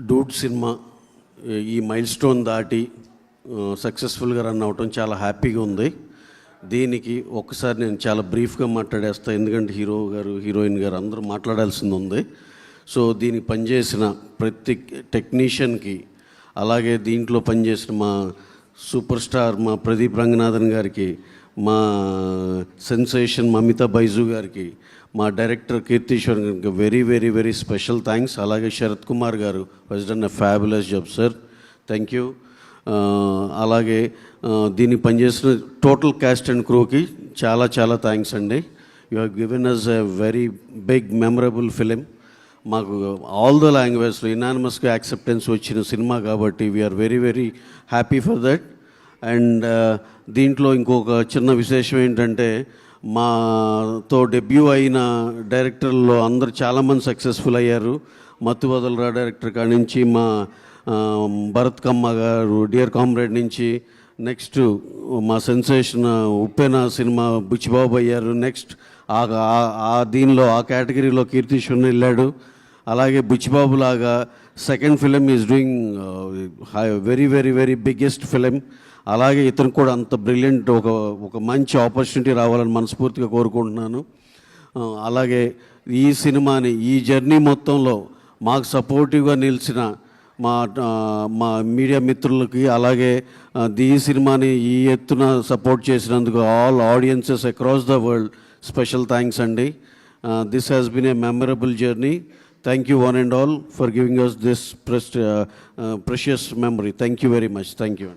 Dude cinema ఈ mile stone దాటి సక్సెస్ఫుల్గా రన్ అవటం చాలా హ్యాపీగా ఉంది. దీనికి ఒక్కసారి నేను చాలా బ్రీఫ్గా మాట్లాడేస్తాను, ఎందుకంటే హీరో గారు హీరోయిన్ గారు అందరూ మాట్లాడాల్సింది ఉంది. సో దీనికి పనిచేసిన ప్రతి టెక్నీషియన్కి, అలాగే దీంట్లో పనిచేసిన మా సూపర్ స్టార్ మా ప్రదీప్ రంగనాథన్ గారికి, మా సెన్సేషన్ మమితా బైజు గారికి, మా డైరెక్టర్ కీర్తీశ్వర్ గారికి very very very special thanks. అలాగే శరత్ కుమార్ గారు has done a fabulous job sir, thank you. అలాగే దీనికి పనిచేసిన టోటల్ క్యాస్ట్ అండ్ క్రూకి చాలా చాలా థ్యాంక్స్ అండి. You have given us a very big memorable film. మాకు ఆల్ ద లాంగ్వేజ్లో ఇనానిమస్గా యాక్సెప్టెన్స్ వచ్చిన సినిమా కాబట్టి we are very very happy for that. And దీంట్లో ఇంకొక చిన్న విశేషం ఏంటంటే, మాతో డెబ్యూ అయిన డైరెక్టర్లో అందరూ చాలామంది సక్సెస్ఫుల్ అయ్యారు. మత్తు వదలరా డైరెక్టర్ కాడి నుంచి, మా భరత్ కమ్మ గారు డియర్ కామ్రేడ్ నుంచి, నెక్స్ట్ మా సెన్సేషన్ ఉప్పెన సినిమా బుచ్చిబాబు అయ్యారు. నెక్స్ట్ దీనిలో ఆ కేటగిరీలో కీర్తీశ్వరన్ వెళ్ళాడు. అలాగే బుచ్చిబాబు లాగా second film is doing very very very biggest film. అలాగే ఇతను కూడా అంత బ్రిలియంట్ ఒక మంచి ఆపర్చునిటీ రావాలని మనస్ఫూర్తిగా కోరుకుంటున్నాను. అలాగే ఈ సినిమాని ఈ జర్నీ మొత్తంలో మాకు సపోర్టివ్గా నిలిచిన మా మీడియా మిత్రులకి, అలాగే ఈ సినిమాని ఈ ఎత్తున సపోర్ట్ చేసినందుకు all audiences across the world special thanks అండి. This has been a memorable journey. Thank you one and all for giving us this precious memory. Thank you very much. Thank you.